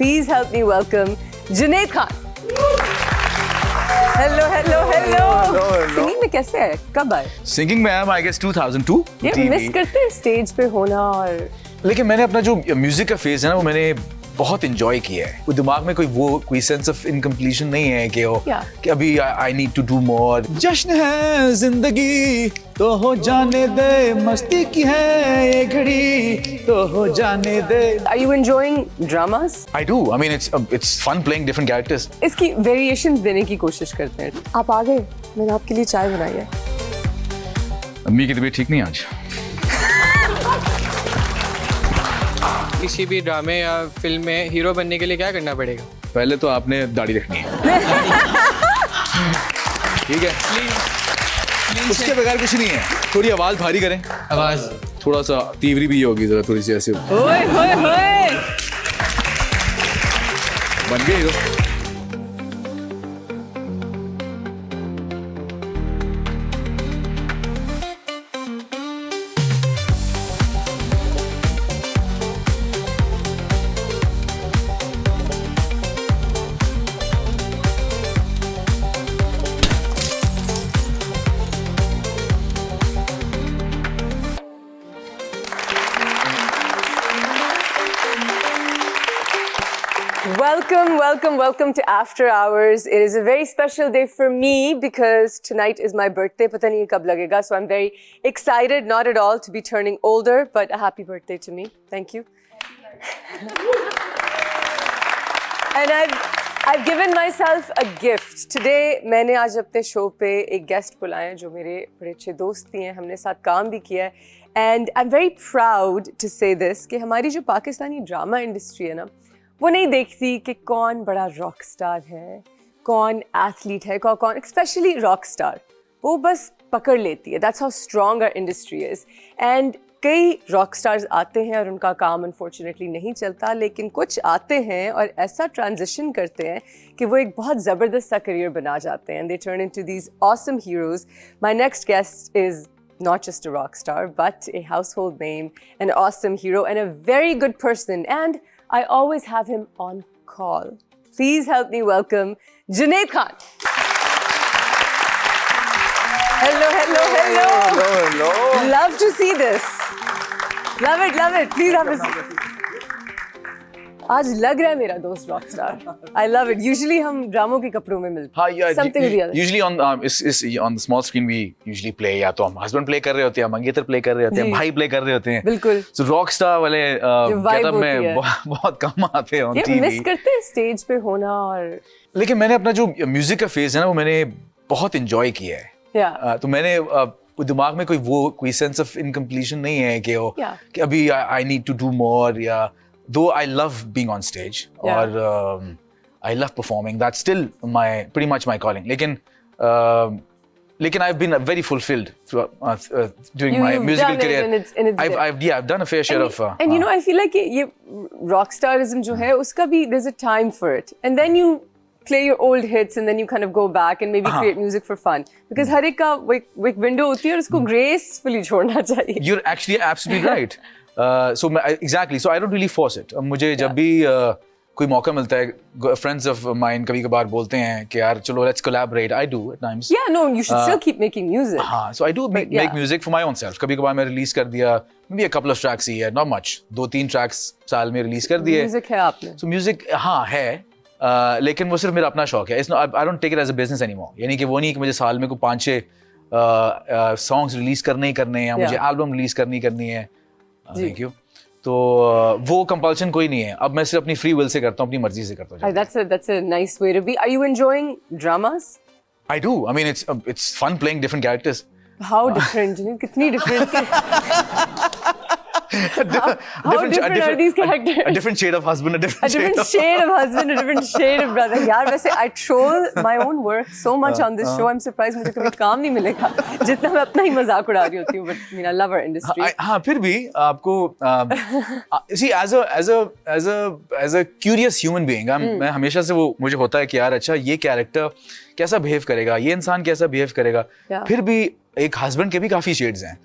Please help me welcome Junaid Khan. Hello, hello, hello. Singing में कैसे है? कब आए? Singing में I guess 2002. ये मिस करते हैं स्टेज पे होना और लेकिन मैंने अपना जो म्यूजिक का फेज है ना वो मैंने बहुत इंजॉय किया है। वो दिमाग में कोई सेंस ऑफ इनकम्प्लीशन नहीं है कि अभी I need to do more. जश्न है जिंदगी तो हो जाने दे, मस्ती की है ये घड़ी तो हो जाने दे। Are you enjoying dramas? I do. I mean it's fun playing different characters. इसकी वेरिएशंस देने की कोशिश करते हैं। आप आ गए, मैंने आपके लिए चाय बनाई है। अम्मी की तबीयत ठीक नहीं आज। किसी भी ड्रामे या फिल्म में हीरो बनने के लिए क्या करना पड़ेगा? पहले तो आपने दाढ़ी रखनी है। ठीक है, उसके बगैर कुछ नहीं है। थोड़ी आवाज भारी करें, आवाज थोड़ा सा तीव्री भी होगी, जरा थोड़ी सी ऐसे ओए होए होए बन गई तो। Welcome to After Hours. It is a very special day for me because tonight is my birthday. पता नहीं कब लगेगा, so I'm very excited, not at all, to be turning older, but a happy birthday to me. Thank you. And I've given myself a gift. Today मैंने आज अपने show पे एक guest बुलाए हैं जो मेरे बड़े अच्छे दोस्त भी हैं, हमने साथ काम भी किया है. And I'm very proud to say this कि हमारी जो पाकिस्तानी ड्रामा इंडस्ट्री है ना, वो नहीं देखती कि कौन बड़ा रॉक स्टार है, कौन एथलीट है, कौन स्पेशली रॉक स्टार, वो बस पकड़ लेती है. That's how strong our industry is. And कई रॉक स्टार्स आते हैं और उनका काम अनफॉर्चुनेटली नहीं चलता, लेकिन कुछ आते हैं और ऐसा ट्रांजिशन करते हैं कि वो एक बहुत ज़बरदस्त सा करियर बना जाते हैं. And they turn into these awesome heroes. My next guest is not just a rock star, but a household name, an awesome hero, and a very good person. And I always have him on call. Please help me welcome Junaid Khan. Hello, hello, hello. Hello, hello. Love to see this. Love it, love it. Please have a seat. आज लग रहा है मेरा दोस्त rock star. I love it. Usually हम ड्रामों के कपड़ों में मिलते हैं. हाँ, yeah, Something real. Usually on the small screen we usually play, या तो हम husband play कर रहे होते हैं, मंगेतर play कर रहे होते हैं, भाई play कर रहे होते हैं. बिल्कुल. So rock star वाले getup में बहुत कम आते हैं on TV. मिस करते हैं स्टेज पे होना और. लेकिन मैंने अपना जो म्यूजिक का फेज है ना वो मैंने बहुत इंजॉय किया है. तो मैंने दिमाग में कोई सेंस ऑफ इनकम्प्लीशन नहीं है कि अभी I need to do more. या though I love being on stage or I love performing, that's still pretty much my calling. लेकिन I've been very fulfilled during my musical career. I've done a fair share of. And you know, I feel like ये rock starism जो है उसका भी there's a time for it, and then you play your old hits and then you kind of go back and maybe create music for fun, because हर एक का वो एक window होती है और उसको gracefully छोड़ना चाहिए. You're actually absolutely right. So exactly. So I don't really force it. मुझे जब भी कोई मौका मिलता है, friends of mine कभी कभार बोलते हैं कि यार चलो let's collaborate. I do at times. Yeah, no, you should still keep making music. हाँ, so I do make music for my own self. कभी कभार मैं release कर दिया, maybe a couple of tracks ही है, not much. 2-3 tracks साल में release कर दिए. Music है आपने. So music हाँ है, लेकिन वो सिर्फ मेरा अपना शौक है. I don't take it as a business anymore. यानी कि वो नहीं कि मुझे साल में को 5-6 songs release करने ही करने हैं या मुझे album release करनी है. Thank you. तो वो कंपल्शन कोई नहीं है. अब मैं सिर्फ अपनी फ्री विल से करता हूँ, अपनी मर्जी से करता हूँ. That's a nice way to be. Are you enjoying dramas? I do. I mean it's fun playing different characters. How different? कितनी different? How different are these characters? A different shade of husband, a different shade of husband, a different shade of brother. यार वैसे I troll my own work so much on this show. I'm surprised मुझे कभी काम नहीं मिलेगा जितना मैं अपना ही मजाक उड़ा रही होती हूँ. But I mean I love our industry. हाँ, फिर भी आपको see as a curious human being, मैं हमेशा से वो मुझे होता है कि यार अच्छा ये कैरेक्टर कैसा बिहेव करेगा, ये इंसान कैसा बिहेव करेगा. फिर भी एक हस्बैंड के भी काफी शेड्स हैं.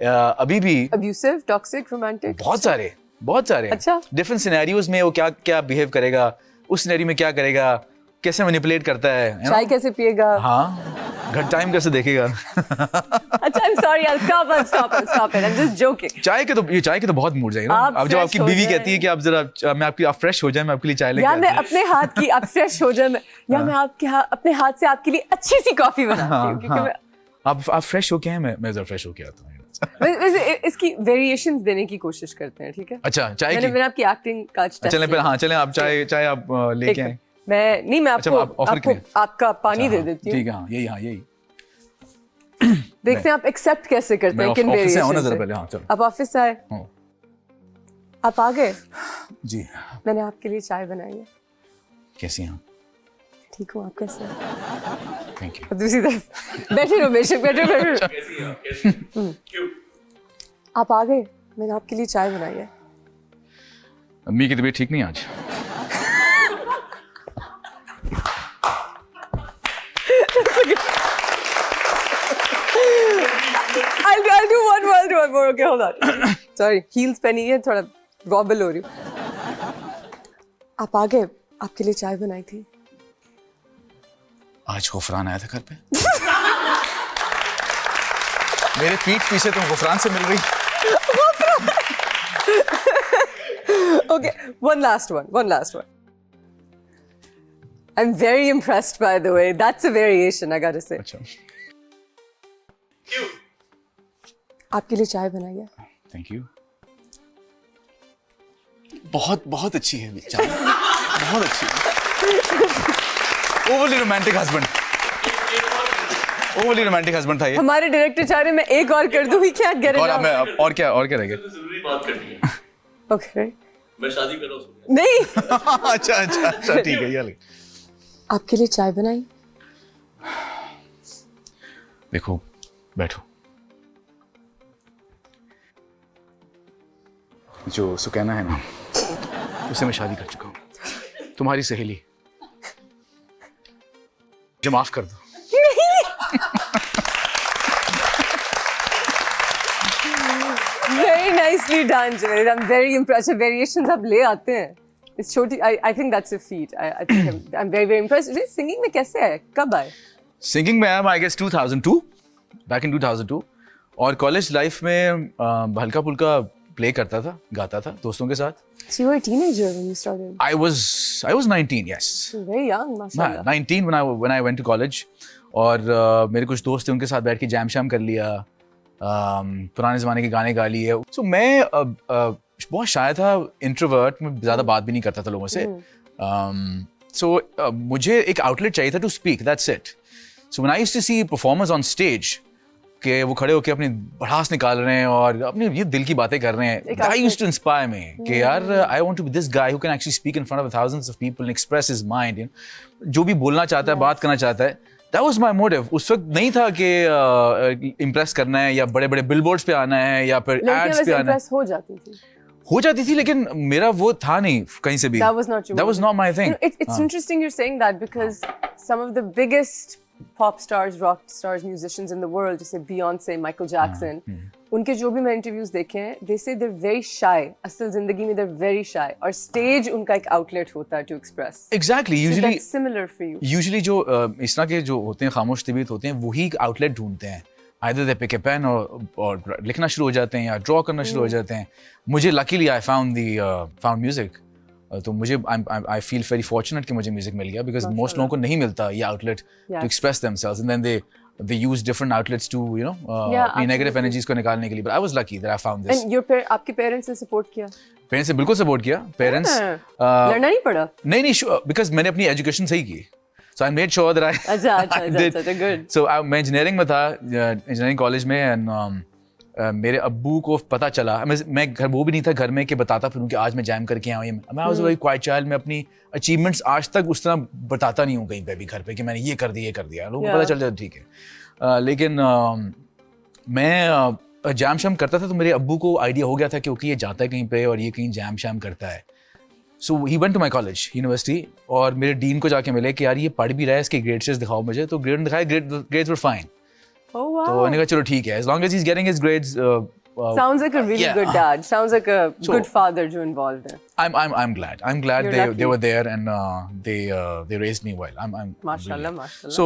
अभी भी abusive, toxic, romantic, बहुत सारे. बहुत सारे। अच्छा। डिफरेंट सिनेरियोज में वो क्या क्या बिहेव करेगा, उस सिनेरियो में क्या करेगा, कैसे मैनिपुलेट करता है, चाय कैसे पिएगा, हाँ, घर टाइम कैसे देखेगा। अच्छा, I'm sorry, I'll stop it. I'm just joking. चाय के तो बहुत मूड जाएगा। अब जब आपकी बीवी कहती है कि आप जरा आप फ्रेश हो जाए, मैं आपके लिए चाय लेके या मैं अपने हाथ की आप फ्रेश हो जाए, या मैं आपके अपने हाथ से आपके लिए अच्छी सी कॉफी बनाती हूँ, क्योंकि मैं आप फ्रेश हो के हैं, मैं जरा फ्रेश हो के आता हूँ। वैसे इसकी वेरिएशंस देने की कोशिश करते हैं, ठीक है? अच्छा, चाय की मैंने आपकी एक्टिंग का चलें पहले, हाँ चलें, आप चाय आप लेके आए। मैं आपको आपका पानी दे देती हूँ। ठीक है, हाँ यही देखते हैं आप एक्सेप्ट कैसे करते हैं किन वेरिएशंस से। पहले, हाँ चलो। आप ऑफिस आए, आप आ गए जी, मैंने आपके लिए चाय बनाई है। कैसी हैं? ठीक हूँ, आप कैसे हैं? Thank you. दूसरी तरफ बैठे रहो, बेशक बैठे रहो। आप आ गए, मैंने आपके लिए चाय बनाई है। अम्मी की तबीयत ठीक नहीं आज। I'll do one more. Okay, hold on. Sorry, heels पे नहीं है, थोड़ा wobble हो रही हूँ। आप आ गए, आपके लिए चाय बनाई थी। आज गुफरान आया था घर पे। मेरे पीठ पीछे तुम गुफरान से मिल गई। Okay, one last one. I'm very impressed, by the way. That's a variation, I gotta say. अच्छा, आपके लिए चाय बनाई है। Thank you. बहुत अच्छी है चाय, बहुत अच्छी है। ओवरली रोमांटिक हस्बैंड था ये। हमारे डायरेक्टर चाह रहे मैं एक और कर दूं, ही क्या और क्या रह गया? जरूरी बात करनी है। ओके, मैं शादी कर रहा हूँ। नहीं। अच्छा ठीक है, ये आपके लिए चाय बनाई। देखो, बैठो। जो सुकैना है ना, उससे मैं शादी कर चुका हूँ, तुम्हारी सहेली। मुझे माफ कर दो। Very nicely done, Javed. I'm very impressed. Variations आप ले आते हैं। इस छोटी, I think that's a feat. I think I'm very impressed. Singing में कैसे है? कब आए? Singing में I guess 2002, back in 2002, और कॉलेज लाइफ में हल्का फुल्का प्ले करता था, गाता था दोस्तों के साथ। So you were a teenager when you started. I was 19, yes. You're very young, माशाल्लाह. 19 when I went to college, और मेरे कुछ दोस्त थे, उनके साथ बैठ के जैम शैम कर लिया, पुराने ज़माने के गाने गा लिए। So मैं बहुत शाय था, इंट्रोवर्ट, मैं ज़्यादा बात भी नहीं करता था लोगों से। So मुझे एक आउटलेट चाहिए था to speak, that's it. So when I used to see performers on stage, कि वो खड़े होकर अपनी भड़ास निकाल रहे हैं और अपनी ये दिल की बातें कर रहे हैं, that used to inspire me कि यार I want to be this guy who can actually speak in front of thousands of people and express his mind, you know? जो भी बोलना चाहता है, बात करना चाहता है, that was my motive. उस वक्त नहीं था कि इम्प्रेस करना है या बड़े-बड़े बिलबोर्ड्स पे आना है या फिर एड्स पे आना है। हो जाती थी, लेकिन मेरा वो था नहीं कहीं से भी। That was not my thing. It's interesting you're saying that, because some of the biggest pop stars, rock stars, musicians in the world, जैसे Beyonce, Michael Jackson, उनके जो भी मैं इंटरव्यूज देखे हैं, they say they're very shy. असल जिंदगी में they're very shy, और स्टेज उनका एक आउटलेट होता है to express. Exactly. So Usually, that's similar for you. Usually जो इस तरह के जो होते हैं, खामोश तबीयत होते हैं, वही एक आउटलेट ढूंढते हैं। Either they pick a pen और लिखना शुरू हो जाते हैं या ड्रॉ करना शुरू हो जाते हैं। मुझे luckily I found music. तो मुझे I feel very fortunate कि मुझे म्यूजिक मिल गया, because most लोगों को नहीं मिलता ये outlet to express themselves, and then they use different outlets to, you know, अपनी negative energies को निकालने के लिए. But I was lucky that I found this. And आपके पेरेंट्स ने सपोर्ट किया? पेरेंट्स ने बिल्कुल सपोर्ट किया। पेरेंट्स लड़ना नहीं पड़ा? नहीं, because मैंने अपनी एजुकेशन सही की। So I made sure that I अच्छा, good. So मैं इंजीनियरिंग में था, इंजीनियरिंग कॉलेज में, and मेरे अब्बू को पता चला, मैं घर वो भी नहीं था घर में कि बताता फिर कि आज मैं जैम करके आया हूँ। मैं वाज वेरी क्वाइट चाइल्ड, मैं अपनी अचीवमेंट्स आज तक उस तरह बताता नहीं हूँ कहीं पे भी घर पे कि मैंने ये कर दिया, लोगों को पता चल जाता ठीक है। लेकिन मैं जैम शैम करता था, तो मेरे अब्बू को आइडिया हो गया था क्योंकि ये जाता है कहीं पे और ये कहीं जैम शैम करता है। So he went to my college, university, और मेरे डीन को जाके मिले कि यार ये पढ़ भी रहा है, इसके ग्रेड्स दिखाओ मुझे। तो ग्रेड दिखाए, grades were fine. Oh, wow. तो मैंने कहा चलो ठीक है, as long as he's getting his grades Sounds like a really yeah. good dad. Sounds like a So- good father जो involved है. I'm glad. I'm glad You're they lucky. were there and they raised me well. I'm माशाल्लाह really- माशाल्लाह. So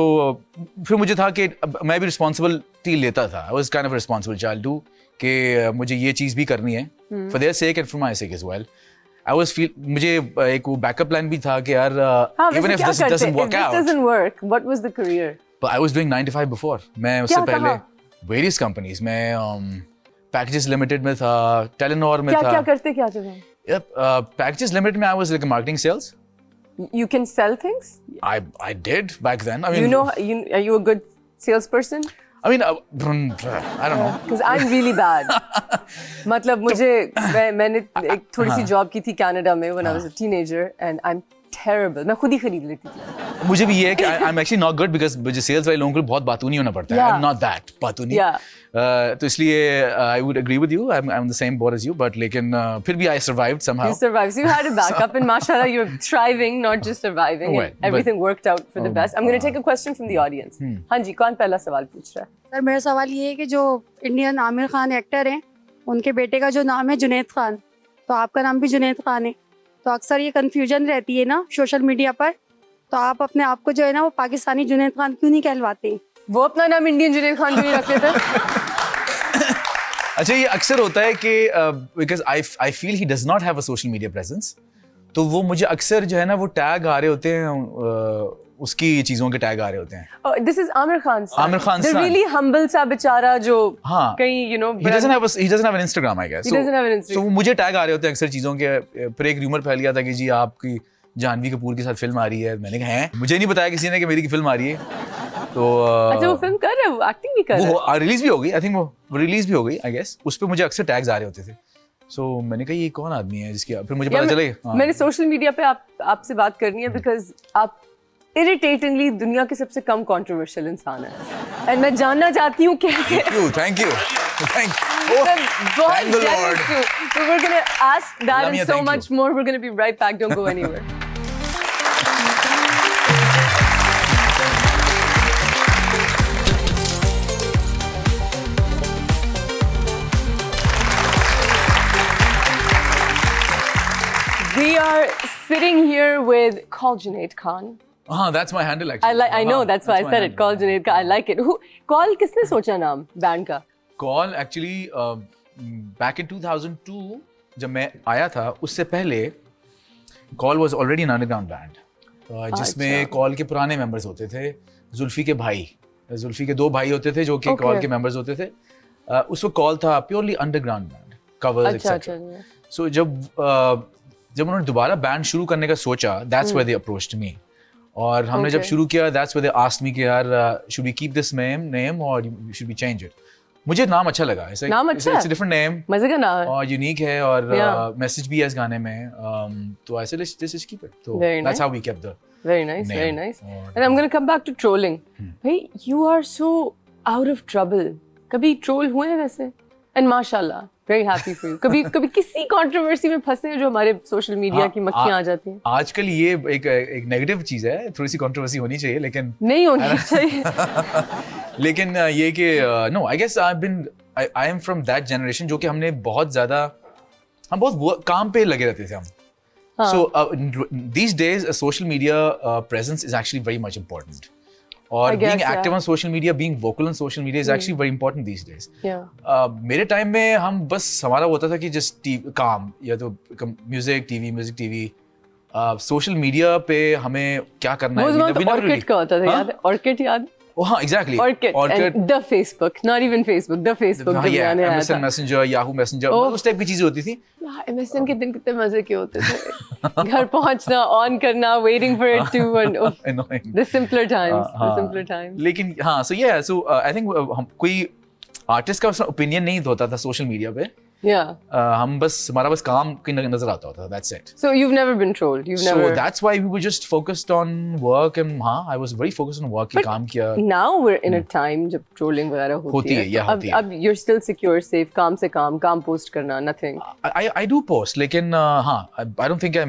फिर मुझे था कि अब मैं भी responsibility लेता था. I was kind of a responsible child too कि मुझे ये चीज़ भी करनी है for their sake and for my sake as well. I was मुझे एक वो backup plan भी था कि यार हाँ, even वैसे if क्या this करते? doesn't If work this out. doesn't work, what was the career? But I was doing 9 to 5 before. मैं उससे क्या पहले कहाँ? various companies मैं Packages Limited में था, Telenor में क्या था. करते क्या थे तुम? Yep, Packages Limited में I was like a marketing sales. You can sell things? I did back then. I mean, You know, are you a good salesperson? I mean, I don't know. Because I'm really bad. मतलब मुझे मैंने एक थोड़ी सी job की थी Canada में when I was a teenager and I'm terrible. मैं खुद ही खरीद लेती थी. मुझे भी ये है कि I'm actually not good because मुझे sales वाले लोगों को बहुत बातूनी होना पड़ता है. Yeah. I'm not that बातूनी. Yeah. तो इसलिए I would agree with you. I'm in the same boat as you, but लेकिन फिर भी I survived somehow. You survived. So you had a backup and mashallah you're thriving, not just surviving. Well, And everything worked out for the best. I'm going to take a question from the audience. हाँ जी, कौन पहला सवाल पूछ रहा है? Sir मेरा सवाल ये है कि जो इंडियन आमिर खान एक्टर हैं उनके बेटे का जो नाम है जुनैद खान, तो आपका नाम भी जुनैद खान है, तो अक्सर ये कंफ्यूजन रहती है ना सोशल मीडिया पर, तो आप अपने आप को जो है ना वो पाकिस्तानी जुनैद खान क्यों नहीं कहलवाते? वो अपना नाम इंडियन जुनैद खान क्यों नहीं रख लेते? अच्छा ये अक्सर होता है कि because I feel he does not have a social media presence. तो वो मुझे अक्सर जो है ना वो टैग आ रहे होते हैं उसकी चीजों के टैग आ रहे होते हैं. Oh, this is Amir Khan's son. Amir Khan's The son. really humble सा बेचारा जो हाँ. कहीं you know He doesn't have an Instagram, I guess. He doesn't have an Instagram. So मुझे टैग आ रहे होते हैं अक्सर चीजों के. फिर एक रूमर फैल गया था कि जी आपकी जानवी कपूर के साथ फिल्म आ रही है. मैंने कहा हैं मुझे नहीं बताया किसी ने कि मेरी की फिल्म आ रही है. तो अच्छा वो फिल्म कर रहे हैं, वो एक्टिंग भी कर रहे हैं. वो रिलीज भी हो गई. आई थिंक वो रिलीज भी हो गई आई गेस. उस पे मुझे अक्सर टैग्स आ रहे होते थे. सो मैंने कहा ये कौन आदमी है जिसकी फिर मुझे पता चले. मैंने सोशल मीडिया पे आपसे बात करनी है बिकॉज आप इरिटेटिंगली दुनिया के सबसे कम कंट्रोवर्शियल इंसान है एंड मैं जानना चाहती हूँ कैसे. थैंक यू मैं बहुत thank the Lord. jealous हूँ. So we're gonna ask that Lamia, and so thank much more. We're gonna be right back. Don't go anywhere. We are sitting here with Call Junaid Khan. that's my handle actually. I know that's why I said it. Call Junaid Khan. I like it. Call किसने सोचा नाम band का? Call actually back in 2002 जब मैं आया था उससे पहले Call was already an underground band जिसमें Call के पुराने members होते थे. जुल्फी के भाई, जुल्फी के 2 भाई होते थे जो कि Call के members होते थे. उस वक्त Call था purely underground band, covers etc. So जब उन्होंने दोबारा बैंड शुरू करने का सोचा, that's where they approached me. और हमने जब शुरू किया, that's where they asked me कि यार should we keep this name or should we change it? मुझे नाम अच्छा लगा. नाम अच्छा है? It's a different name. मजे का नाम है. और यूनिक है और मैसेज भी है इस गाने में. तो I said let's just keep it. So that's how we kept the Very nice, name. very nice. And I'm going to come back to trolling. Bhai, you are so out of trouble. कभी troll हुए हैं वैसे? And mashallah, very happy for you. कभी किसी controversy में फंसे हैं जो हमारे social media की मक्खियाँ आ जाती हैं? आजकल ये एक नेगेटिव चीज है. थोड़ी सी कंट्रोवर्सी होनी चाहिए लेकिन नहीं होनी चाहिए. लेकिन ये कि no, I guess I am from that generation जो कि हमने बहुत ज्यादा हम बहुत काम पे लगे रहते थे हम. So these days a social media presence is actually very much important. Or being active on social media, being vocal on social media is actually very important these days. Yeah. मेरे टाइम में हम बस हमारा होता था कि just काम या तो music TV, social media पे हमें क्या करना है. वो ऑर्किड का होता था याद है? ऑर्किड याद? हाँ exactly. Orchid and the Facebook, not even Facebook, the Facebook. Yeah, MSN Messenger, Yahoo Messenger, उस टाइप की चीजें होती थी. MSN के दिन कितने मजे के होते थे. घर पहुंचना, ऑन करना, waiting for it to and annoying. The simpler times. लेकिन हाँ, so I think हम कोई आर्टिस्ट का ओपिनियन नहीं होता था सोशल मीडिया पे. हम बस हमारा बस काम की नजर आता होता था, that's it. So you've never been trolled. You've So never. that's why we were just focused on work and हाँ, I was very focused on work. कि काम किया. Now we're in a time जब trolling वगैरह होती है. या होती है. अब you're still secure, safe. काम से काम post करना, nothing. I do post, लेकिन हाँ, I don't think I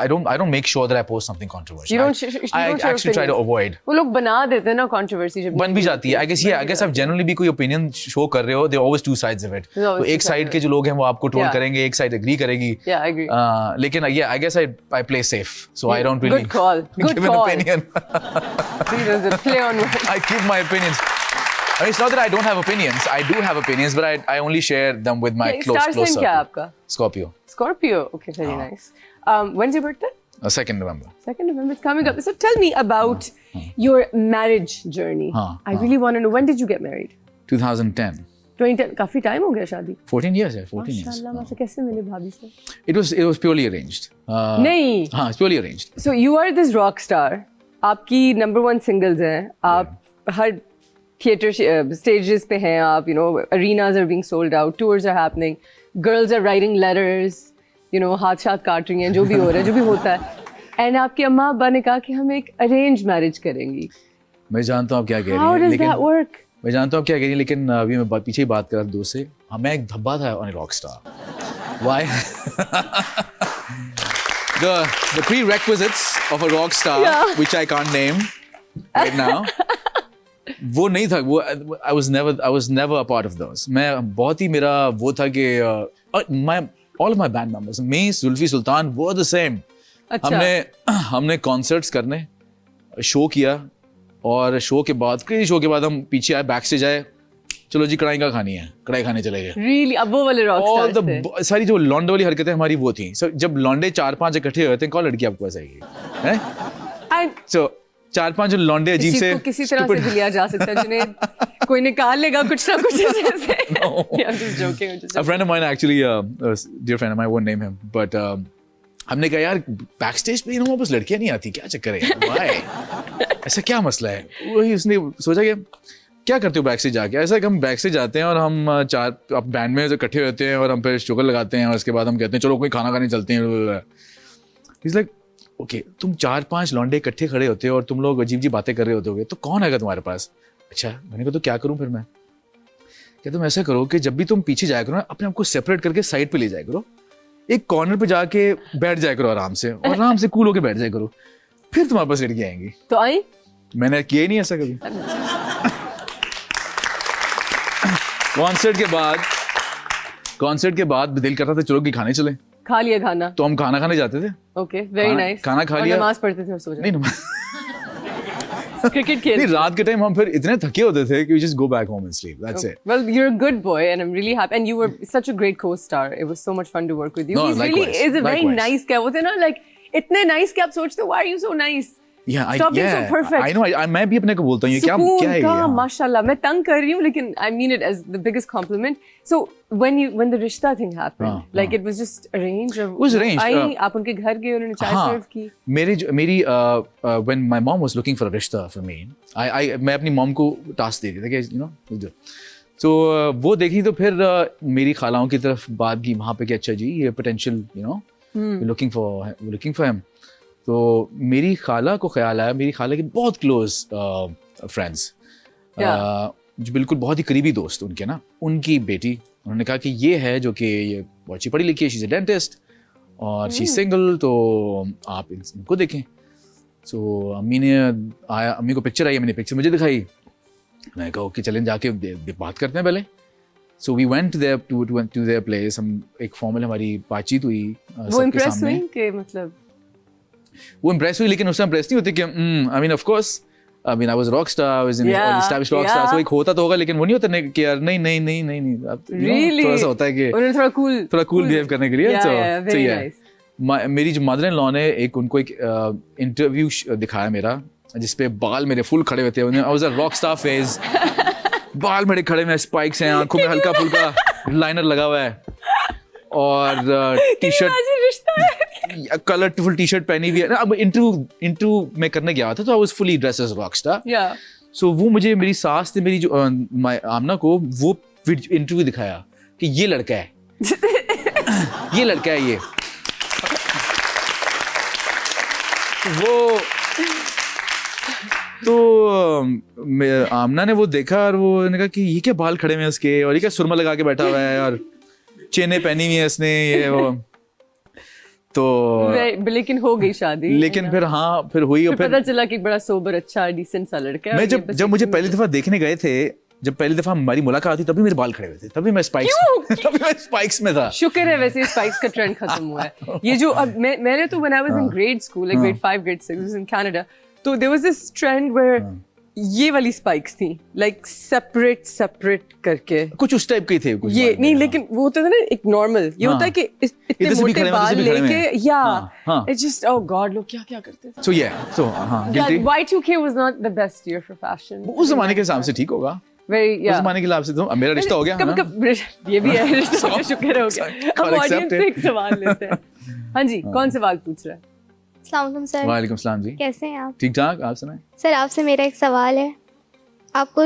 don't make sure that I post something controversial. You don't. I actually try to avoid. वो लोग बना देते हैं ना controversy जब. बन भी जाती है. I guess आप generally भी कोई opinion show कर रहे हो, there are always two sides of it. तो एक side के जो लोग हैं वो आपको troll करेंगे, एक side agree करेगी. Yeah, I agree. लेकिन I guess I play safe, so I don't really Good call. Good give call. an opinion. There's a play on. I keep my opinions. I mean, it's not that I don't have opinions. I do have opinions, but I only share them with my close Star sign क्या है आपका? Scorpio. Scorpio. Okay, very nice. When's your birthday? 2nd November. 2nd November. It's coming up. So tell me about your marriage journey. I really want to know, when did you get married? 2010. 2010. काफी time हो गया शादी. 14 years, yeah, 14 years. माशाल्लाह, माशाल्लाह, कैसे मिले भाभी से? It was purely arranged. नहीं. हाँ, it's purely arranged. So you are this rock star. आपकी number 1 singles हैं. आप हर theater stages पे हैं आप. You know, arenas are being sold out. Tours are happening. Girls are writing letters. You know, हाथ काट रही हैं, जो भी हो रहा है, जो भी होता है. And आपकी अम्मा अब्बा ने कहा कि हम एक arranged marriage करेंगी. मैं जानता हूँ आप क्या कह रही हैं. How does that work? मैं जानता हूँ आप क्या कह रही हैं, लेकिन अभी मैं पीछे ही बात कर रहा था दोस्त से. हमें एक धब्बा था on a rock star. Why? The prerequisites of a rock star, which I can't name right now. वो नहीं था. वो I was never a part of those. मैं बहुत ही मेरा वो था कि all of my band members, me, Zulfi Sultan, were the same. हमने concerts करने, शो किया, और शो के बाद हम पीछे आए, बैक स्टेज आए, चलो जी कढ़ाई खाने चले गए. Really? अब वो वाले rock stars थे? सारी जो लौंडे वाली हरकतें हमारी वो थी. So, जब लौंडे 4-5 इकट्ठे होते हैं, कौन लड़की आपको ऐसा है? So 4-5 लौंडे अजीब से किसी तरह से भी लिया जा सकता है, जिन्हें कोई निकाल लेगा कुछ ना कुछ ऐसे. I'm just joking. A friend of mine actually, a dear friend of mine, I won't name him, but हमने कहा यार बैक स्टेज पे बस लड़कियां नहीं आती, क्या चक्कर है? Why? ऐसा क्या मसला है? वही उसने सोचा कि क्या करते हो बैक स्टेज जाके. ऐसा कि हम बैक स्टेज जाते हैं और हम 4 बैंड में इकट्ठे होते हैं और हम फिर शुगर लगाते हैं और उसके बाद हम कहते हैं चलो कोई खाना खाने चलते हैं. He's like, ओके, तुम 4-5 लौंडे इकट्ठे खड़े होते हो और तुम लोग अजीब जी बातें कर रहे होते होगे, तो कौन आएगा तुम्हारे पास? अच्छा, मैंने कहा तो क्या करूं फिर मैं? क्या तुम ऐसा करो कि जब भी तुम पीछे जाया करो ना, अपने आप को सेपरेट करके साइड पे ले जाया करो, एक कॉर्नर पे जाके बैठ जाया करो आराम से, और आराम से कूल होके बैठ जाया करो, फिर तुम्हारे पास लड़की आएंगी. तो आई? मैंने किया ही नहीं ऐसा कभी. कॉन्सर्ट के बाद दिल करता था चलो कि खाने चले. खा लिया खाना? तो हम खाना खाने जाते थे. Okay, very nice. खाना खा लिया, नमाज पढ़ते थे और सो जाते. नहीं, क्रिकेट खेल. नहीं, रात के टाइम हम फिर इतने थके होते थे कि we just go back home and sleep. That's it. Well, you're a good boy and I'm really happy, and you were such a great co-star. It was so much fun to work with you. No, He's likewise, really is a very likewise. nice guy. वो थे ना, like इतने nice कि आप सोचते हो why are you so nice? Stop being so perfect. I know. मैं भी अपने को बोलता हूँ ये क्या है ये? माशाल्लाह, मैं तंग कर रही हूँ, लेकिन I mean it as the biggest compliment. So when the रिश्ता thing happened, like it was just arranged. It was arranged. आई आप उनके घर गए, उन्होंने चाय सर्व की. मेरी when my mom was looking for a रिश्ता for me, मैं अपनी मॉम को टास्क दे दिया था कि you know, so वो देखी तो फिर मेरी खालाओं की तरफ बात की वहाँ पे कि अच्छा जी ये potential, you know, we're looking for him. तो मेरी खाला को ख्याल आया, मेरी खाला के बहुत क्लोज फ्रेंड्स, जो बिल्कुल बहुत ही करीबी दोस्त उनके ना, उनकी बेटी, उन्होंने कहा कि ये है जो कि ये बहुत अच्छी पढ़ी लिखी है, शी इज़ अ डेंटिस्ट और शी सिंगल, तो आप इनको देखें. सो अम्मी को पिक्चर आई, मैंने पिक्चर मुझे दिखाई, मैंने कहा ओके चलें जाके बात करते हैं पहले. So we went there to their place. हम एक फॉर्मल हमारी बातचीत हुई. वो इम्प्रेस हुई कि मतलब वो इम्प्रेस हुई, लेकिन उससे इम्प्रेस नहीं होती कि I mean of course I mean I was rock star, I was in established rock star, so एक होता तो होगा, लेकिन वो नहीं होता कि यार नहीं थोड़ा सा होता है कि उन्होंने थोड़ा कूल बिहेव करने के लिए. तो ये मेरी जो मदर इन लॉ ने उनको एक इंटरव्यू दिखाया मेरा, जिसपे बाल मेरे फुल खड़े हुए थे. I was a rock star phase, बाल मेरे खड़े में, स्पाइक्स हैं, आंखों में हल्का फुल्का लाइनर लगा हुआ है, और टी-शर्ट कलरफुल टी-शर्ट पहनी हुई है. अब इंटरव्यू में करने गया था, तो I was fully dressed as rock star. So वो मुझे मेरी सास ने मेरी जो आमना को वो इंटरव्यू दिखाया कि ये लड़का है. ये लड़का है ये वो तो आमना ने वो देखा और वो ने कहा कि ये क्या बाल खड़े हुए हैं इसके और ये क्या सुरमा लगा के बैठा हुआ है और चेनें पहनी हुई है इसने ये वो तो लेकिन हो गई शादी लेकिन फिर हाँ फिर हुई और फिर पता चला कि बड़ा सोबर अच्छा डिसेंट सा लड़का है। मैं जब मुझे पहली दफा देखने गए थे जब पहली दफा हमारी मुलाकात हुई तभी मेरे बाल खड़े हुए थे तभी मैं स्पाइक्स में था। शुक्र है वैसे स्पाइक्स का ट्रेंड खत्म हुआ है। ये जो अब मैंने तो when I was in grade school like grade 5 grade 6 was in Canada तो there was this trend where ये वाली स्पाइक्स थी लाइक सेपरेट करके कुछ उस टाइप के थे कुछ ये नहीं लेकिन वो होता था ना एक नॉर्मल ये होता है कि इतने मोटे बाल लेके या इट्स जस्ट ओह गॉड लोग क्या करते थे। सो हां guilty Y2K was not the best year for fashion उस जमाने के हिसाब से ठीक होगा very उस जमाने के हिसाब से तो अब मेरा रिश्ता हो गया कब ये भी है रिश्ता हो गया शुक्र हो गया। हम ऑडियंस से एक सवाल लेते हैं। हाँ जी कौन सवाल पूछ रहा है? अस्सलाम सर। वालेकुम सलाम जी कैसे हैं आप? ठीक ठाक आप सुनाएं। सर आपसे मेरा एक सवाल है आपको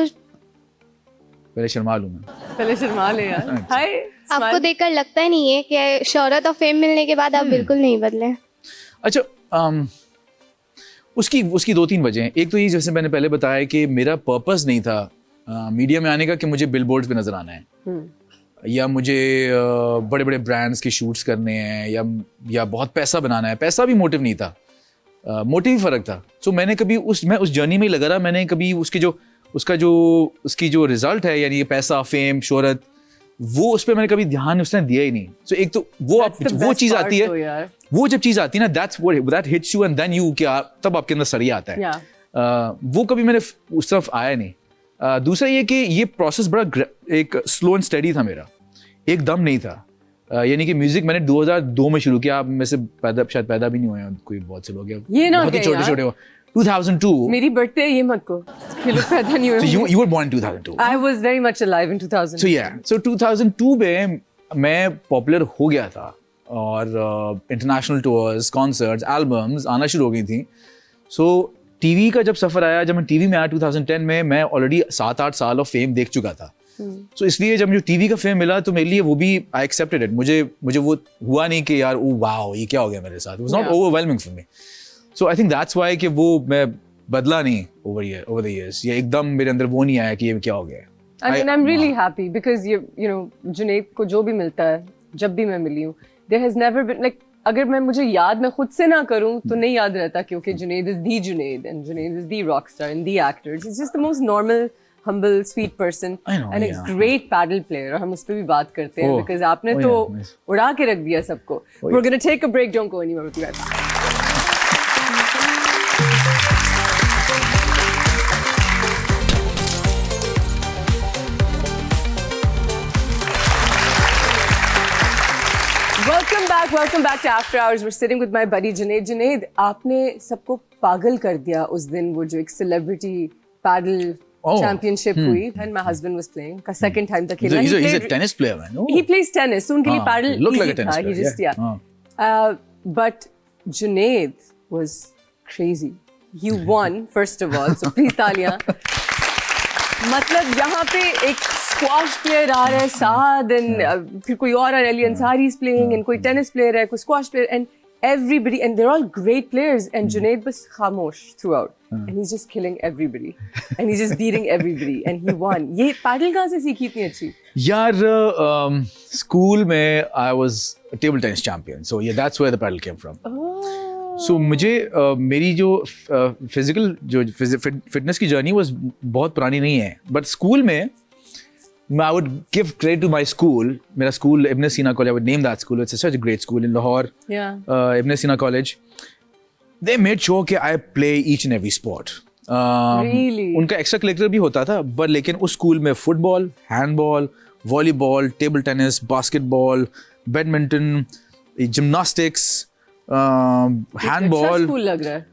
पहले शर्मा लूं मैं पहले शर्मा ले यार हाय आपको देखकर लगता ही नहीं है कि शोहरत और फेम मिलने के बाद आप बिल्कुल नहीं बदले? अच्छा उसकी दो तीन वजह हैं। एक तो ये जैसे मैंने पहले बताया कि मेरा पर्पस नहीं था मीडिया में आने का कि मुझे बिलबोर्ड्स पे नजर आना है या मुझे बड़े बड़े ब्रांड्स के शूट्स करने हैं या बहुत पैसा बनाना है। पैसा भी मोटिव नहीं था मोटिव ही फर्क था। सो मैंने कभी मैं उस जर्नी में ही लगा रहा मैंने कभी उसकी जो रिजल्ट है यानी ये पैसा फेम शोहरत वो उस पर मैंने कभी ध्यान उसने दिया ही नहीं। सो एक तो वो चीज आती है वो जब चीज आती है ना that hits you and then you क्या तब आपके अंदर सरिया आता है वो कभी मैंने उस तरफ आया नहीं। दूसरा ये कि ये प्रोसेस बड़ा एक स्लो एंड स्टडी था मेरा एकदम नहीं था यानी कि म्यूजिक मैंने 2002 में शुरू किया। आप में से शायद पैदा भी नहीं हुए हैं कोई बहुत से लोग ये ना बहुत छोटे हो 2002 मेरी बर्थडे ये मत को कि लोग पैदा नहीं हुए। So you were born in 2002. I was very much alive in 2000. So yeah, so 2002 में मैं पॉपुलर हो गया था और इंटरनेशनल टूर्स कॉन्सर्ट्स एल्बम्स आना शुरू हो गई थी। सो टीवी का जब सफर आया जब मैं टीवी में आया 2010 में मैं ऑलरेडी 7-8 साल ऑफ फेम देख चुका था। सो इसलिए जब मुझे टीवी का फेम मिला तो मेरे लिए वो भी आई एक्सेप्टेड इट। मुझे वो हुआ नहीं कि यार ओ वाओ ये क्या हो गया मेरे साथ। It was not overwhelming for me. So I think that's why कि वो मैं बदला नहीं ओवर द इयर्स ये एकदम मेरे अंदर वो नहीं आया कि ये क्या हो गया। I mean, I'm really happy because you know Junaid को जो भी मिलता है जब भी मैं मिली हूँ there has never been like अगर मुझे याद मैं खुद से ना करूँ तो नहीं याद रहता क्योंकि Junaid is the Junaid and Junaid is the rock star and the actor. It's just the most normal, humble, sweet person and a great paddle player. और हम उस पर भी बात करते हैं because आपने तो उड़ा के रख दिया सबको. We're gonna take a break. Don't go anywhere. We'll be right back. Welcome back to After Hours. We're sitting with my buddy Junaid. Junaid, आपने सबको पागल कर दिया उस दिन वो जो एक celebrity paddle championship हुई and my husband was playing का second time तक खेला. He's a tennis player, man. No. He plays tennis. So उनके लिए paddle looked like a easy tennis था. player. He just but Junaid was crazy. He won first of all. So please तालियां. मतलब यहाँ पे एक स्क्वाश प्लेयर आ रहा है साद एंड फिर कोई और आ रहा है Ali Ansari is playing and कोई टेनिस प्लेयर है कोई squash player and everybody and they're all great players and Junaid was khamosh throughout and he's just killing everybody and he's just beating everybody and he won. ये paddle कहाँ से सीखी इतनी अच्छी? यार स्कूल में I was a table tennis champion so yeah that's where the paddle came from. So मुझे मेरी जो फिजिकल जो फिटनेस की जर्नी was बहुत पुरानी नहीं है बट स्कूल में I would give credit to my school. मेरा school Ibn Sina College. I would name that school. It's such a great school in Lahore. Yeah. Ibn Sina College. They made sure कि I play each and every sport. Really? उनका extra curricular भी होता था but लेकिन उस school में football, handball, volleyball, table tennis, basketball, badminton, gymnastics, handball. School लग रहा है.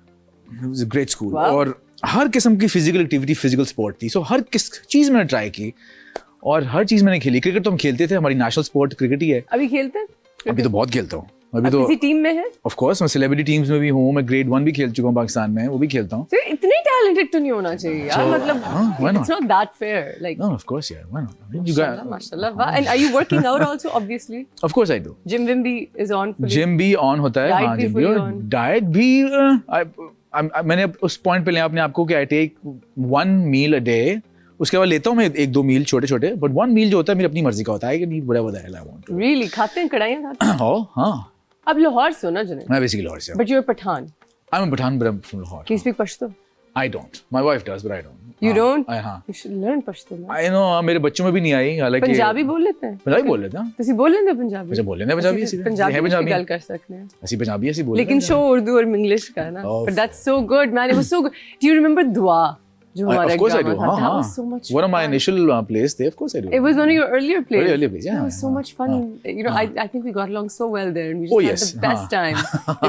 It was a great school. Wow. और हर किस्म की फिजिकल एक्टिविटी फिजिकल स्पोर्ट थी. सो हर किस चीज़ मैंने ट्राई की और हर चीज मैंने खेली. क्रिकेट तो हम खेलते थे हमारी नेशनल स्पोर्ट क्रिकेट ही है. अभी खेलते हैं? अभी तो बहुत खेलता हूँ. अभी तो किसी टीम में है? ऑफ कोर्स मैं सेलिब्रिटी टीम्स में भी हूँ. मैं ग्रेड 1 भी खेल चुका हूँ पाकिस्तान में वो भी खेलता हूँ. तो इतने talented तो नहीं होना चाहिए यार, मतलब why not? it's not that fair. Like, No, of course, yeah. Why not? I mean, you got. mashallah. Wow. And are you working out also? Obviously. Of course, I do. Gym Wim भी is on fully. Gym भी on होता है, Diet हाँ, भी gym fully भी on. diet भी मैंने उस पॉइंट पे लिया अपने आपको कि I take 1 meal a day. उसके बाद लेता हूँ मैं 1-2 मील छोटे-छोटे, but 1 meal जो होता है मेरी अपनी मर्जी का होता है, I can eat whatever the hell I want. Really? खाते हैं कढ़ाइयाँ खाते हैं? Oh, हाँ. अब लाहौर से हो ना जुनैद? मैं basically Lahore से हूँ. But you're Pathan. I'm a Pathan, but I'm from Lahore. Do you speak Pashto? I don't. My wife does, but I don't. You don't? हाँ. You should learn Pashto. man. I know, मेरे बच्चों में भी नहीं आई, हालांकि पंजाबी बोल लेते हैं? पंजाबी बोल लेते हैं. ਤੁਸੀਂ ਬੋਲ ਲੈਂਦੇ ਹੋ ਪੰਜਾਬੀ? अच्छा बोल लेते हैं पंजाबी ऐसी. पंजाबी है में पंजाबी. ਗੱਲ ਕਰ सकते हैं. ऐसी पंजाबी ऐसी बोल. लेकिन शो उर्दू और इंग्लिश का है ना. Oh. But that's so good, man. It was so good. Do you remember दुआ? जो हमारा Of course I do. drama था. That हाँ. was so much One of my fun. initial plays there, of course I do. It was one of your earlier plays. Very early plays, yeah. It was so much fun. You know, I think we got along so well there, and we Oh, just yes. had the best time.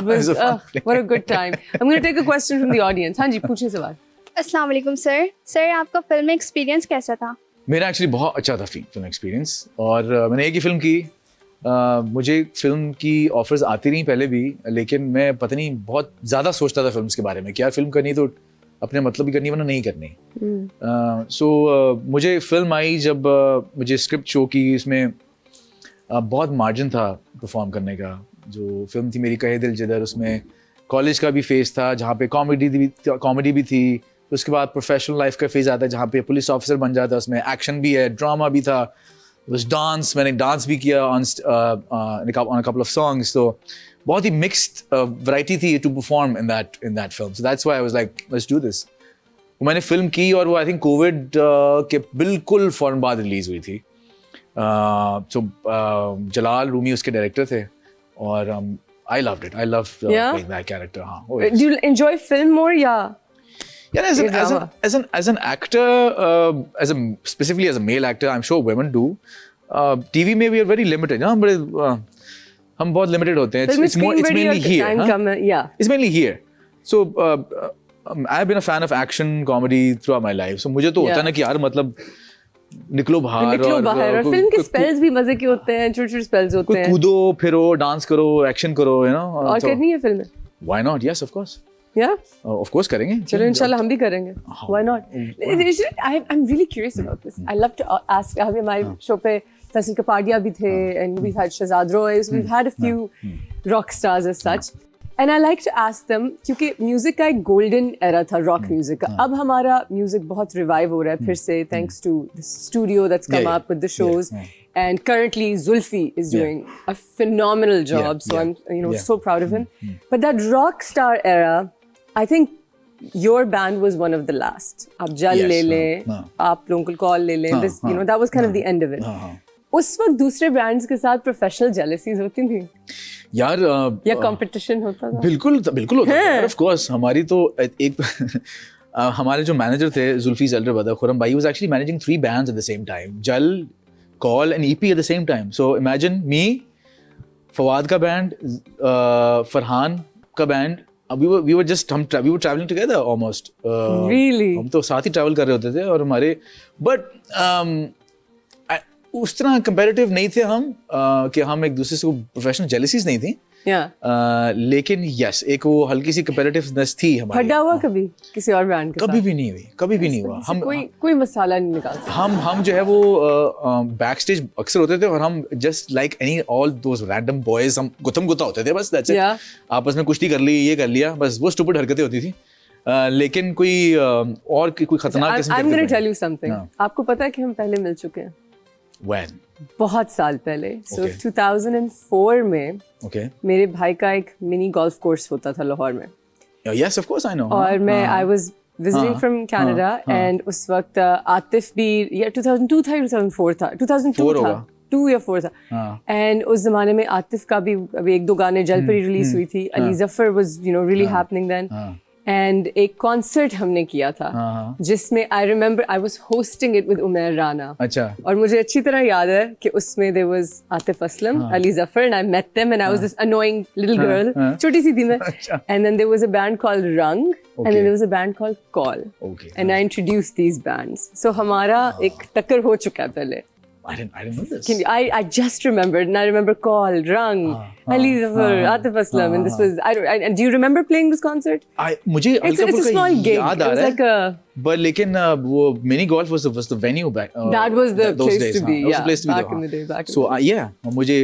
It was It was a fun play. what a good time. I'm going to take a question from the audience. हाँ जी, पूछिए सवाल. अस्सलाम वालेकुम sir. Sir आपका film में experience कैसा था? मेरा एक्चुअली बहुत अच्छा था फिल्म एक्सपीरियंस, और मैंने एक ही फिल्म की. मुझे फिल्म की ऑफर्स आती रही पहले भी, लेकिन मैं पता नहीं बहुत ज़्यादा सोचता था फिल्म्स के बारे में कि यार फिल्म करनी तो अपने मतलब ही करनी वरना नहीं करनी. सो मुझे फिल्म आई जब मुझे स्क्रिप्ट शो की, इसमें बहुत मार्जिन था परफॉर्म करने का. जो फिल्म थी मेरी कहे दिल जिधर, उसमें कॉलेज का भी फेज था जहाँ पे कॉमेडी भी थी. उसके बाद प्रोफेशनल लाइफ का फेज आता है जहाँ पे पुलिस ऑफिसर बन जाता है, उसमें एक्शन भी है, ड्रामा भी था, उस डांस, मैंने डांस भी किया on a couple of songs. तो बहुत ही मिक्स्ड वैरायटी थी to perform in that film. So that's why I was like let's do this. मैंने फिल्म की और वो आई थिंक कोविड के बिल्कुल फौरन बाद रिलीज हुई थी. सो जलाल रूमी उसके डायरेक्टर थे, और I loved it. I loved playing that character. हाँ. Oh, yes. Do you enjoy film more? Yeah. Yeah, as an actor, specifically as a male actor, I'm sure women do. TV में we are very limited. हाँ, बड़े हम बहुत limited होते हैं. It's mainly here. हाँ? Yeah. It's mainly here. So I've been a fan of action comedy throughout my life. So मुझे तो होता है ना कि यार मतलब निकलो बाहर और फिल्म के स्पेल्स भी मजे के होते हैं, छोटे-छोटे स्पेल्स होते हैं. कूदो फिरो, डांस करो, एक्शन करो, you know. और करनी है फिल्म में? Why not? Yes, of course. Yeah? Of course करेंगे. चलो इंशाल्लाह हम भी करेंगे. Why not? I'm really curious about this. I love to ask. हमारे शो पे फैसल कपाडिया भी थे, and we've had Shahzad Roy, so we've had a few rock stars as such. And I like to ask them, क्योंकि music का एक golden era था rock music का. अब हमारा म्यूजिक बहुत रिवाइव हो रहा है फिर से, thanks to the studio that's come up with the shows. And currently Zulfi is doing a phenomenal job. So I'm so proud of him. But that rock star era, I think your band was one of the last. आप जल ले लें, आप लोगों को call ले लें. This, that was kind of the end of it. उस वक्त दूसरे बैंड्स के साथ प्रोफेशनल जेलसीज होती थी यार, या कंपटीशन होता था? बिल्कुल होता था ऑफ कोर्स. हमारी तो एक हमारे जो मैनेजर थे जुल्फी's elder brother खुरम भाई, was actually managing 3 bands at the same time, जल, call and EP at the same time. So imagine me, Fawad का बैंड, फरहान का band, we were traveling together almost. Really? हम तो साथ ही ट्रैवल कर रहे होते थे, और हमारे बट उस तरह कंपैरेटिव नहीं थे हम, कि हम एक दूसरे से प्रोफेशनल जेलसीज नहीं थी. लेकिन यस, एक वो हल्की सी कंपैरेटिवनेस थी हमारी. हड्डा हुआ कभी किसी और बैंड के साथ? कभी भी नहीं हुई, कभी भी नहीं हुआ. हम कोई मसाला नहीं निकाल सकते. हम जो है वो बैक स्टेज अक्सर होते थे, और हम just like any all those random boys, हम गुतम गुता होते थे बस. That's it. आपस में कुश्ती कर ली, ये कर लिया, बस वो स्टूपिड हरकतें होती थी. लेकिन कोई और कोई खतरनाक किस्म I'm going to tell you something. आपको पता है कि हम पहले मिल चुके हैं? When? बहुत साल पहले. So 2004 में मेरे भाई का एक मिनी गोल्फ कोर्स होता था लाहौर में. Yes, of course I know. और मैं I was visiting from Canada, and उस वक्त आतिफ भी, या 2002 था, 2004 था, 2002 था, 2 या 4 था. And उस जमाने में आतिफ का भी अभी 1-2 गाने जलपरी रिलीज हुई थी. Ali Zafar was really happening then. And एक कॉन्सर्ट हमने किया था, जिसमें I remember I was hosting it with Umair Rana. अच्छा. और मुझे अच्छी तरह याद है कि उसमें there was Atif Aslam, Ali Zafar, and I met them, and I was this annoying little girl. छोटी सी थी मैं. And then there was a band called Rang, and then there was a band called Call. And I introduced these bands. So हमारा एक टक्कर हो चुका है पहले. I didn't know this. I just remembered, and I remember Call, Rang. Ali Zafar, Atif Aslam, and this was and do you remember playing this concert? मुझे It's a small gig. याद It uh was रहा like है a but लेकिन वो mini golf was the venue back that was the those place days, to be. that was the Yeah, place to be back there, in the day. Back in so the day. yeah मुझे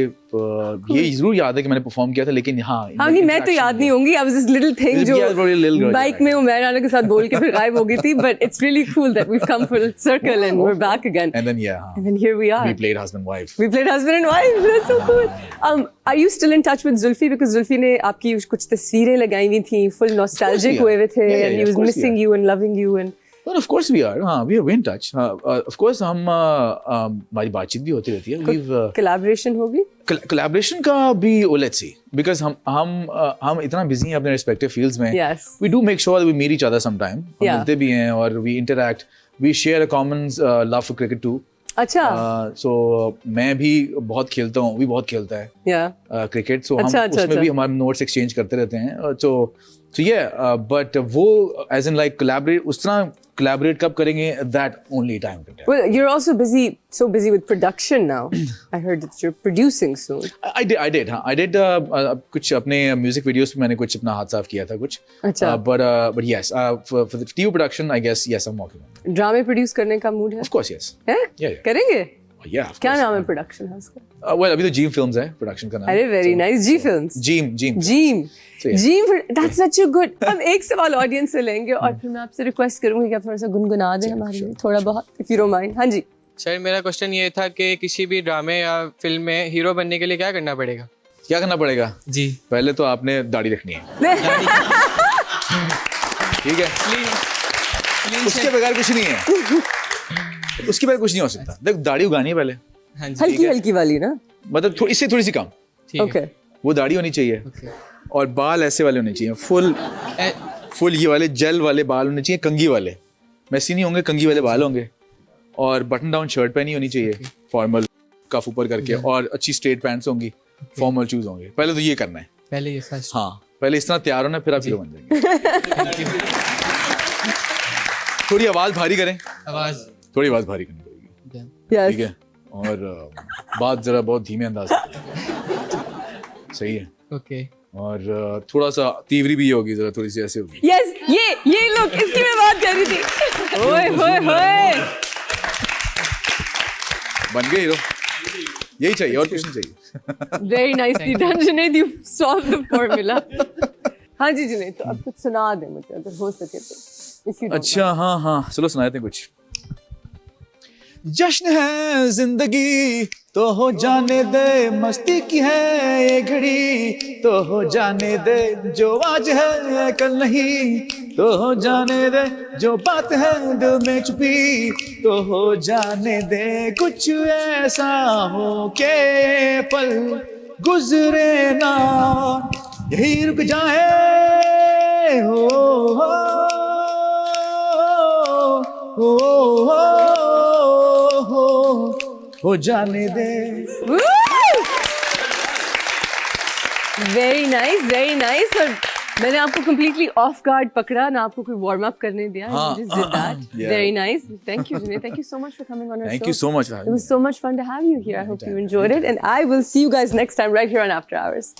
ये जरूर याद है कि मैंने perform किया था लेकिन हाँ नहीं मैं तो याद नहीं होंगी. I was this little thing जो Yeah, probably a little girl, bike में उमर राना के साथ बोल के फिर गायब हो गई थी. But it's really cool that we've come full circle and we're back again. and then yeah And then here we are. we played husband wife. We played husband and wife. That's so cool. Are you still in touch with Zulfi? Because Zulfi ने आपकी कुछ तस्वीरें लगाई हुई थी. Full nostalgic are. हुए हुए थे. Yeah, And he of was course we missing are. you and loving you and. Well, of course we are. हाँ, we are in touch. Of course हम हमारी बातचीत भी होती रहती है. We've Collaboration होगी? collaboration का भी let's see because हम इतना busy हैं अपने respective fields में. Yes. We do make sure that we meet each other sometime. हम Yeah. मिलते भी हैं और we interact. We share a common love for cricket too. अच्छा. So मैं भी बहुत खेलता हूँ, वो भी बहुत खेलता है. Yeah. क्रिकेट सो हम अच्छा. उसमें भी हमारे नोट्स एक्सचेंज करते रहते हैं so yeah but वो as in like collaborate उस तरह collaborate कब करेंगे that only time can tell. Well, you're also so busy with production now. I heard that you're producing soon. I did कुछ अपने म्यूजिक वीडियोस पे मैंने कुछ अपना हाथ साफ किया था कुछ अच्छा. but yes for the TV production I guess yes I'm working on it. ड्रामे प्रोड्यूस करने का मूड है? Of course yes. है? Yeah. करेंगे? Yeah of क्या course. नाम है प्रोडक्शन हाउस का? Well अभी तो Jeem Films है प्रोडक्शन का नाम. अरे very nice. Ji films. Jeem Jeem. So, yeah. Jeem, that's such a good. हम एक सवाल ऑडियंस से लेंगे और फिर मैं आपसे रिक्वेस्ट करूंगी कि आप थोड़ा सा गुनगुना दें हमारे लिए थोड़ा बहुत if you don't mind. हाँ जी. सर मेरा क्वेश्चन ये था कि किसी भी ड्रामे या फिल्म में हीरो बनने के लिए क्या करना पड़ेगा? क्या करना पड़ेगा? जी पहले तो आपने दाढ़ी रखनी है. ठीक है. उसके बगैर कुछ नहीं है. उसके बगैर कुछ नहीं हो सकता. देख दाढ़ी उगानी है पहले. हाँ जी हल्की हल्की वाली ना? मतलब इससे थोड़ी सी कम. ठीक है. Okay. वो दाढ़ी होनी चाहिए और बाल ऐसे वाले होने चाहिए. फुल ये वाले जेल वाले बाल होने चाहिए. कंघी वाले मैसी नहीं होंगे. कंघी वाले बाल होंगे और बटन डाउन शर्ट पहनी होनी चाहिए फॉर्मल कफ ऊपर करके और अच्छी स्ट्रेट पैंट्स होंगी. फॉर्मल शूज होंगे. पहले तो ये करना है. पहले ये फर्स्ट. हाँ पहले इस तरह तैयार होना फिर आप हीरो बन जाएंगे. थोड़ी आवाज भारी करें. थोड़ी आवाज भारी करनी पड़ेगी. Yes. ठीक है. और बात जरा बहुत धीमे अंदाज से. सही है. ओके. और थोड़ा सा तीव्री भी होगी. जरा थोड़ी सी ऐसे होगी. Yes, ये लोग इसकी मैं बात कर रही थी. ओए होए. बन गए हीरो. यही चाहिए और कुछ नहीं चाहिए. Very nicely done, Junaid. You solved the formula. हाँ जी जुनैद, तो अब कुछ सुना दे मुझे अगर हो सके तो. If you don't अच्छा हाँ चलो सुनाते हैं कुछ. जश्न है जिंदगी तो हो जाने दे. मस्ती की है ये घड़ी तो हो जाने दे. जो आज है कल नहीं तो हो जाने दे. जो बात है दिल में छुपी तो हो जाने दे. कुछ ऐसा हो के पल गुजरे ना यही रुक जाए. हो जाने दे. Very nice. और मैंने आपको completely off guard पकड़ा ना आपको कोई warm up करने दिया. You just did that. Yeah. Very nice. Thank you, Junaid. Thank you so much for coming on our show. Thank you so much. It was so much fun to have you here. I hope you enjoyed it, and I will see you guys next time right here on After Hours.